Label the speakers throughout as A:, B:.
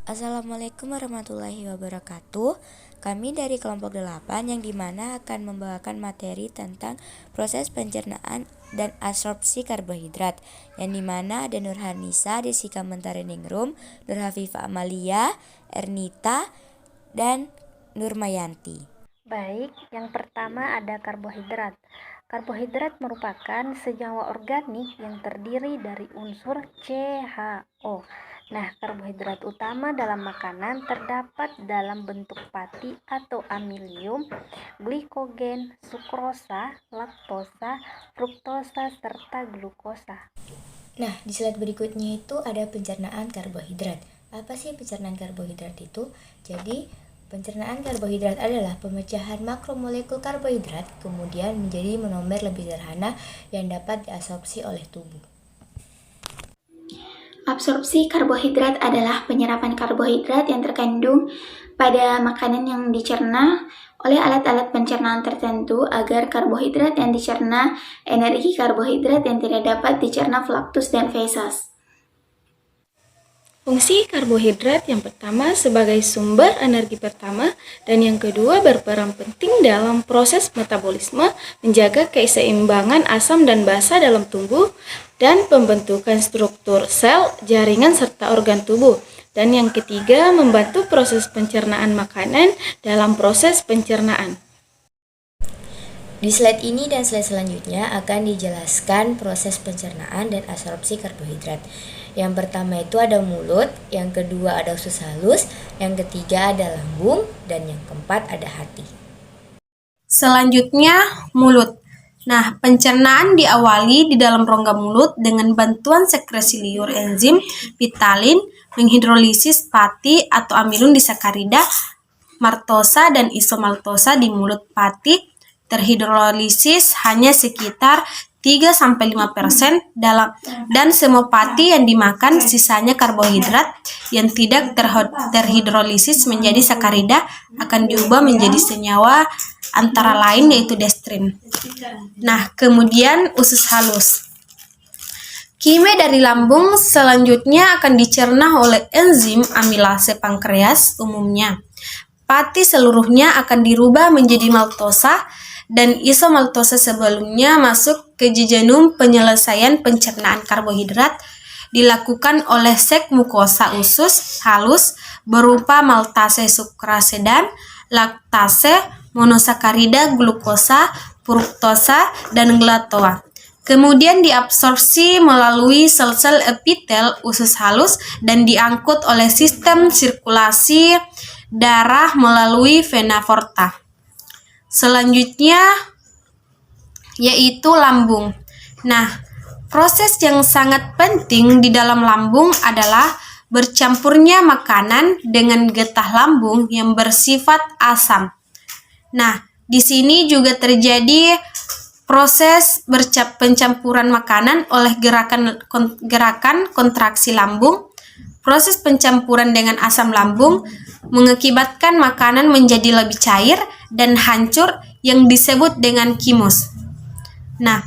A: Assalamualaikum warahmatullahi wabarakatuh. Kami dari kelompok 8 yang dimana akan membawakan materi tentang proses pencernaan dan absorpsi karbohidrat, yang dimana ada Nurhanisa, Desika Mentareningrum, Nur Hafifah Amalia, Ernita, dan Nurmayanti.
B: Baik, yang pertama ada karbohidrat. Karbohidrat merupakan senyawa organik yang terdiri dari unsur CHO. Nah, karbohidrat utama dalam makanan terdapat dalam bentuk pati atau amilium, glikogen, sukrosa, laktosa, fruktosa, serta glukosa.
A: Nah, di slide berikutnya itu ada pencernaan karbohidrat. Apa sih pencernaan karbohidrat itu? Jadi, pencernaan karbohidrat adalah pemecahan makromolekul karbohidrat kemudian menjadi monomer lebih sederhana yang dapat diabsorpsi oleh tubuh.
C: Absorpsi karbohidrat adalah penyerapan karbohidrat yang terkandung pada makanan yang dicerna oleh alat-alat pencernaan tertentu agar karbohidrat yang dicerna energi karbohidrat yang tidak dapat dicerna fluktus dan fesas.
B: Fungsi karbohidrat yang pertama sebagai sumber energi pertama dan yang kedua berperan penting dalam proses metabolisme, menjaga keseimbangan asam dan basa dalam tubuh dan pembentukan struktur sel, jaringan serta organ tubuh. Dan yang ketiga membantu proses pencernaan makanan dalam proses pencernaan.
A: Di slide ini dan slide selanjutnya akan dijelaskan proses pencernaan dan absorpsi karbohidrat. Yang pertama itu ada mulut, yang kedua ada usus halus, yang ketiga ada lambung, dan yang keempat ada hati.
D: Selanjutnya, mulut. Nah, pencernaan diawali di dalam rongga mulut dengan bantuan sekresi liur enzim pitalin menghidrolisis pati atau amilum disakarida, maltosa dan isomaltosa di mulut pati terhidrolisis hanya sekitar 3-5% dan semua pati yang dimakan sisanya karbohidrat yang tidak terhidrolisis menjadi sakarida akan diubah menjadi senyawa antara lain yaitu dextrin. Nah, kemudian usus halus. Kimia dari lambung selanjutnya akan dicerna oleh enzim amilase pankreas umumnya. Pati seluruhnya akan dirubah menjadi maltosa dan isomaltosa sebelumnya masuk ke jejunum penyelesaian pencernaan karbohidrat dilakukan oleh sek mukosa usus halus berupa maltase sukrase dan laktase, monosakarida, glukosa, fruktosa, dan galatoa. Kemudian diabsorpsi melalui sel-sel epitel usus halus dan diangkut oleh sistem sirkulasi darah melalui vena porta. Selanjutnya yaitu lambung. Nah, proses yang sangat penting di dalam lambung adalah bercampurnya makanan dengan getah lambung yang bersifat asam. Nah, di sini juga terjadi proses pencampuran makanan oleh gerakan kontraksi lambung. Proses pencampuran dengan asam lambung mengakibatkan makanan menjadi lebih cair dan hancur yang disebut dengan kimus. Nah,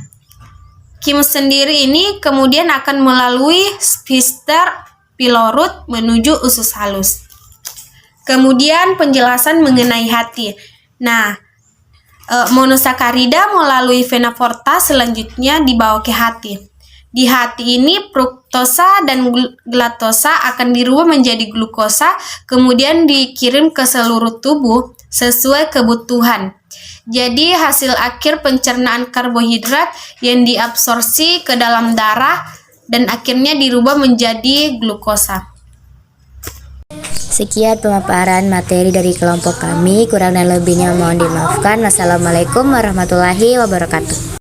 D: kimus sendiri ini kemudian akan melalui sphincter pylorus menuju usus halus. Kemudian penjelasan mengenai hati. Nah, monosakarida melalui vena porta selanjutnya dibawa ke hati. Di hati ini fruktosa dan galatosa akan dirubah menjadi glukosa, kemudian dikirim ke seluruh tubuh sesuai kebutuhan. Jadi hasil akhir pencernaan karbohidrat yang diabsorpsi ke dalam darah dan akhirnya dirubah menjadi glukosa.
A: Sekian pemaparan materi dari kelompok kami, kurang dan lebihnya mohon dimaafkan. Wassalamualaikum warahmatullahi wabarakatuh.